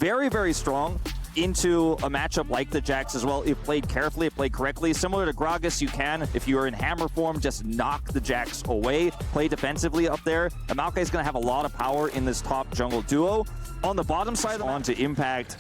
very, very strong into a matchup like the Jax as well. It played carefully, it played correctly. Similar to Gragas, you can, if you're in hammer form, just knock the Jax away, play defensively up there. And Maokai's going to have a lot of power in this top jungle duo. On the bottom side, on to Impact.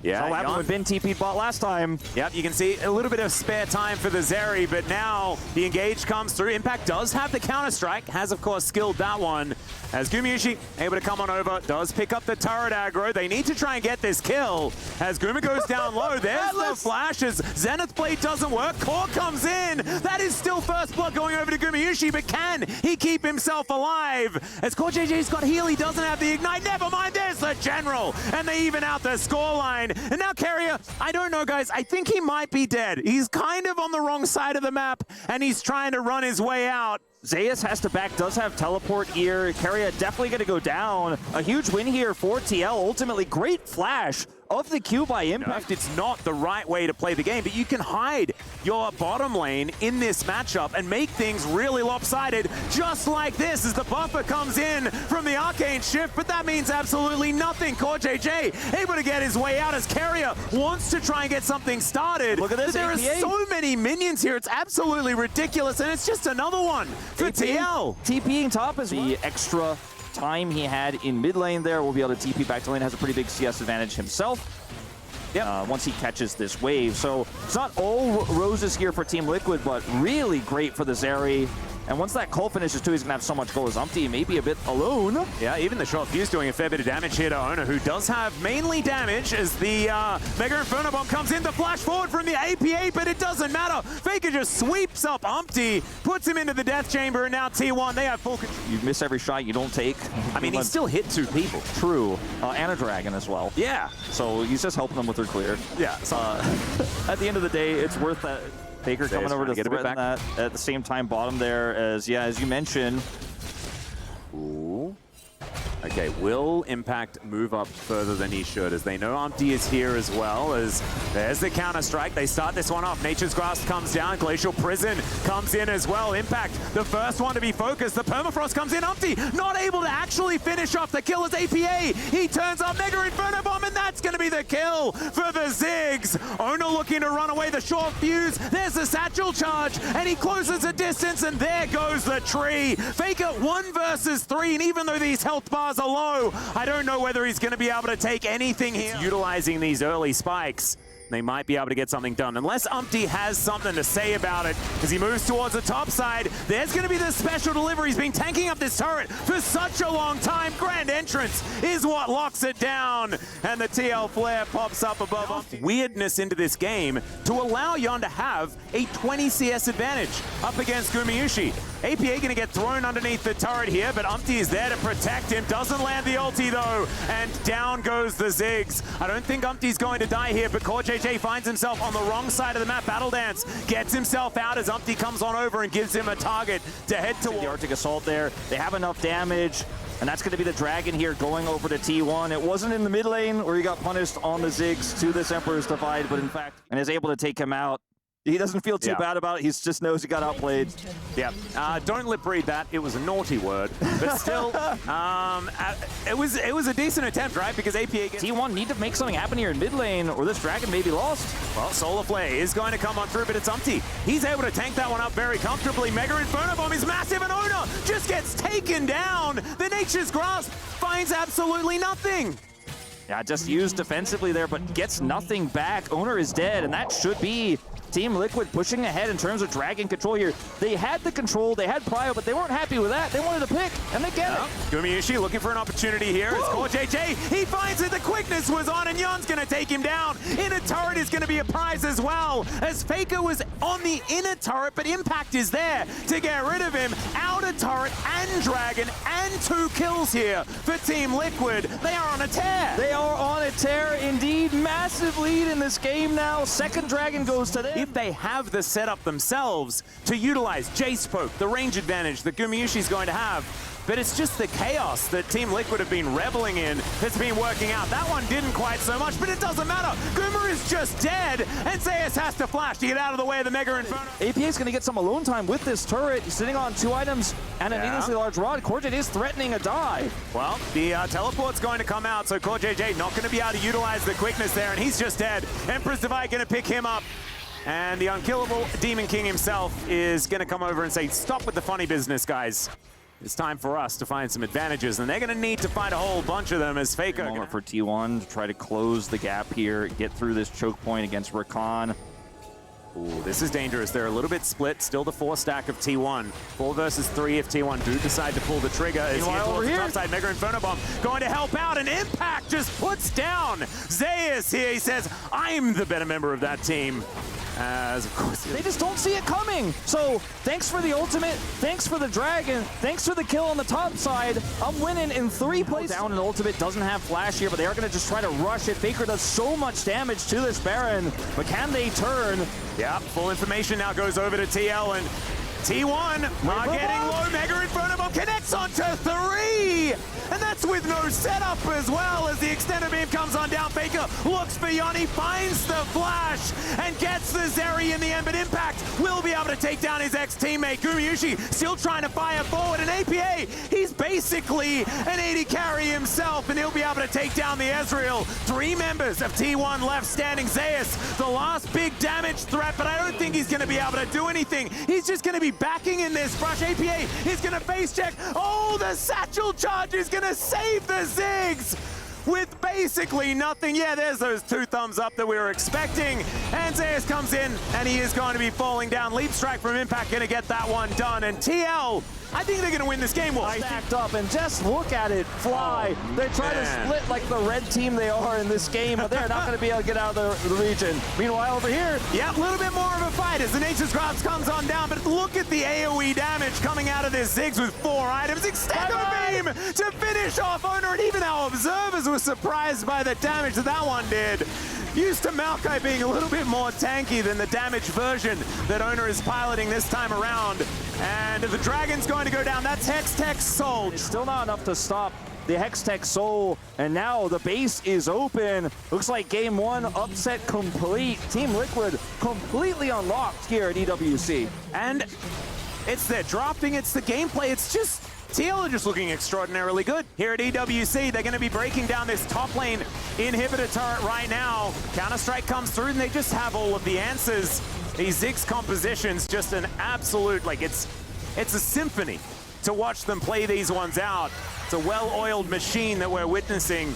Yeah, what happened when Ben TP'd bot last time. Yep, you can see a little bit of spare time for the Zeri, but now the engage comes through. Impact does have the counter-strike, has of course skilled that one. As Gumayusi able to come on over, does pick up the turret aggro. They need to try and get this kill. As Guma goes down low, there's the flashes. Zenith Blade doesn't work, Core comes in. That is still first blood going over to Gumayusi, but can he keep himself alive? As Core JJ's got heal, he doesn't have the ignite. Never mind, there's the general. And they even out the scoreline. And now Carrier, I don't know guys, I think he might be dead. He's kind of on the wrong side of the map and he's trying to run his way out. Zeus has to back, does have teleport here. Carrier definitely going to go down. A huge win here for TL. Ultimately, great flash of the Q by Impact. It's not the right way to play the game, but you can hide your bottom lane in this matchup and make things really lopsided, just like this as the buffer comes in from the Arcane Shift, but that means absolutely nothing. Core JJ able to get his way out as Carrier wants to try and get something started. Look at this, there APA. are so many minions here, it's absolutely ridiculous, and it's just another one for TL. TPing top is the extra time he had in mid lane there. Will be able to TP back to lane. Has a pretty big CS advantage himself. Yeah, once he catches this wave. So it's not all roses here for Team Liquid, but really great for the Zeri. And once that Cole finishes too, he's gonna have so much gold as Umpty, maybe a bit alone. Yeah, even the short fuse doing a fair bit of damage here to Ona, who does have mainly damage as the Mega Inferno Bomb comes in to flash forward from the APA, but it doesn't matter. Faker just sweeps up Umpty, puts him into the death chamber, and now T1, they have full control. You miss every shot you don't take. I mean, he still hit 2 people. True. And a dragon as well. Yeah. So he's just helping them with their clear. Yeah. At the end of the day, it's worth that. Faker coming over to threaten that at the same time bottom there as you mentioned. Ooh. Okay, will Impact move up further than he should, as they know Umpty is here as well, as there's the counter-strike. They start this one off. Nature's Grasp comes down. Glacial Prison comes in as well. Impact, the first one to be focused. The Permafrost comes in. Umpty not able to actually finish off the kill as APA. He turns up Mega Inferno Bomb, and that's going to be the kill for the Ziggs. Ona looking to run away. The short fuse. There's the satchel charge, and he closes the distance, and there goes the tree. Faker 1 versus 3, and even though these health bars are low, I don't know whether he's going to be able to take anything here. Utilizing these early spikes, they might be able to get something done. Unless Umpty has something to say about it as he moves towards the top side. There's going to be the special delivery. He's been tanking up this turret for such a long time. Grand Entrance is what locks it down. And the TL Flare pops up above Umpty. Weirdness into this game to allow Yon to have a 20 CS advantage up against Gumayusi. APA going to get thrown underneath the turret here, but Umpty is there to protect him. Doesn't land the ulti though, and down goes the Ziggs. I don't think Umpty's going to die here, but Core JJ finds himself on the wrong side of the map. Battle Dance gets himself out as Umpty comes on over and gives him a target to head toward. The Arctic Assault there. They have enough damage, and that's going to be the Dragon here going over to T1. It wasn't in the mid lane where he got punished on the Ziggs to this Emperor's Divide, but in fact, and is able to take him out. He doesn't feel too bad about it. He just knows he got outplayed. Yeah, don't lip read that. It was a naughty word, but still, it was a decent attempt, right? Because APA gets T1 need to make something happen here in mid lane, or this Dragon may be lost. Well, Solar Flare is going to come on through, but it's Umpty. He's able to tank that one up very comfortably. Mega Inferno Bomb is massive, and Ona just gets taken down. The Nature's Grasp finds absolutely nothing. Yeah, just used defensively there, but gets nothing back. Owner is dead, and that should be Team Liquid pushing ahead in terms of Dragon control here. They had the control, they had Prio, but they weren't happy with that. They wanted to pick, and they get it. Gumayusi looking for an opportunity here. It's Core JJ. He finds it. The quickness was on, and Yon's going to take him down. Inner turret is going to be a prize as well, as Faker was on the inner turret, but Impact is there to get rid of him. Outer turret and Dragon, and 2 kills here for Team Liquid. They are on a tear. They are on a tear indeed. Massive lead in this game now. Second Dragon goes to them. If they have the setup themselves to utilize J-Spoke, the range advantage that Gumayusi's going to have, but it's just the chaos that Team Liquid have been reveling in that's been working out. That one didn't quite so much, but it doesn't matter. Goomer is just dead, and Zeus has to flash to get out of the way of the Mega Inferno. APA is going to get some alone time with this turret. He's sitting on 2 items and a needlessly large rod. Corjay is threatening a dive. Well, the teleport's going to come out, so CoreJJ not going to be able to utilize the quickness there, and he's just dead. Empress Divide going to pick him up. And the unkillable Demon King himself is going to come over and say, stop with the funny business, guys. It's time for us to find some advantages, and they're going to need to find a whole bunch of them as Faker. Moment for T1 to try to close the gap here, get through this choke point against Rakan. Ooh, this is dangerous. They're a little bit split. Still the 4 stack of T1. 4 versus 3 if T1 do decide to pull the trigger. Is here towards the top side. Mega Inferno Bomb going to help out, and Impact just puts down Zeus here. He says, I'm the better member of that team. As of course they just don't see it coming. So thanks for the ultimate, thanks for the dragon, thanks for the kill on the top side. I'm winning in 3 places. Down, and ultimate doesn't have flash here, but they are going to just try to rush it. Faker does so much damage to this Baron, but can they turn? Yeah, full information now goes over to TL, and T1 are getting low. Mega Inferno Bomb connects onto 3! And that's with no setup as well, as the extended beam comes on down. Faker looks for Yoni, finds the flash, and gets the Zeri in the end, but Impact will be able to take down his ex-teammate. Gumayushi still trying to fire forward, and APA, he's basically an 80 carry himself, and he'll be able to take down the Ezreal. 3 members of T1 left standing. Zeus, the last big damage threat, but I don't think he's going to be able to do anything. He's just going to be backing in this brush. APA is going to face check. Oh, the satchel charge is going to save the Ziggs with basically nothing. Yeah, there's those 2 thumbs up that we were expecting. And Zeus comes in, and he is going to be falling down. Leap strike from Impact going to get that one done. And TL, I think they're going to win this game. Stacked up, and just look at it fly. They try to split like the red team they are in this game, but they're not going to be able to get out of the region. Meanwhile, over here, yeah, a little bit more of a fight as the Nature's Grasp comes on down, but look at the AoE damage coming out of this Ziggs with 4 items. Extendo beam to finish off Owner, and even our observers were surprised by the damage that one did. Used to Maokai being a little bit more tanky than the damaged version that Owner is piloting this time around. And the Dragon's going to go down. That's Hextech's soul. It's still not enough to stop the Hextech soul, and now the base is open. Looks like game 1 upset complete. Team Liquid completely unlocked here at EWC. And it's their drafting, it's the gameplay, it's just TL are just looking extraordinarily good here at EWC. They're going to be breaking down this top lane inhibitor turret right now. Counter-Strike comes through, and they just have all of the answers. These Ziggs compositions, just an absolute, like, it's a symphony to watch them play these ones out. It's a well-oiled machine that we're witnessing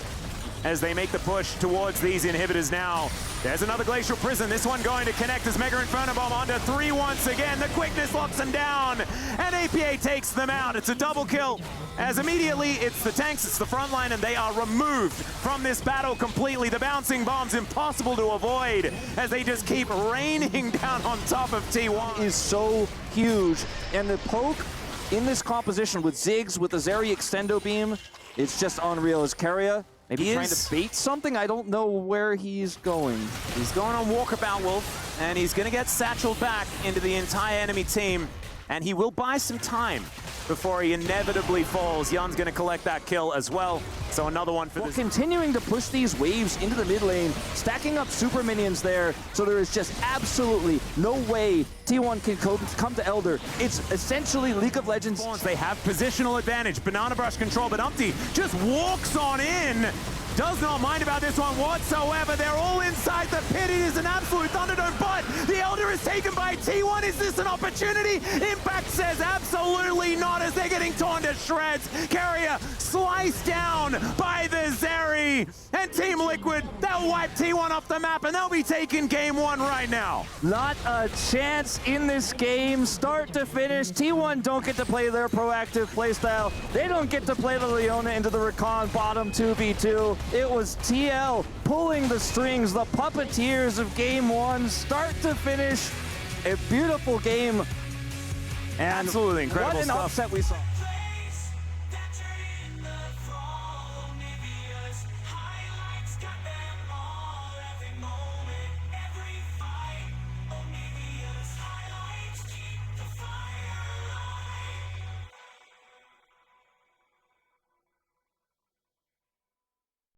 as they make the push towards these inhibitors now. There's another Glacial Prison. This one going to connect as Mega Inferno Bomb onto 3 once again. The quickness locks them down, and APA takes them out. It's a double kill, as immediately it's the tanks, it's the front line, and they are removed from this battle completely. The bouncing bombs impossible to avoid as they just keep raining down on top of T1. Is so huge, and the poke in this composition with Ziggs, with the Zeri Extendo Beam, it's just unreal. As Keria maybe trying to bait something? I don't know where he's going. He's going on Walkabout Wolf, and he's going to get satcheled back into the entire enemy team, and he will buy some time before he inevitably falls. Yun's going to collect that kill as well. So another one for this. Continuing to push these waves into the mid lane, stacking up super minions there, so there is just absolutely no way T1 can come to Elder. It's essentially League of Legends. They have positional advantage, banana brush control, but Umpty just walks on in. Does not mind about this one whatsoever. They're all inside the pit. It is an absolute Thunderdome, but the Elder is taken by T1. Is this an opportunity? Impact says absolutely not, as they're getting torn to shreds. Carrier sliced down by the Zeri, and Team Liquid, they'll wipe T1 off the map, and they'll be taking game 1 right now. Not a chance in this game, start to finish. T1 don't get to play their proactive playstyle. They don't get to play the Leona into the Rakan bottom 2v2. It was TL pulling the strings, the puppeteers of game 1, start to finish. A beautiful game. And absolutely incredible what an stuff. upset we saw.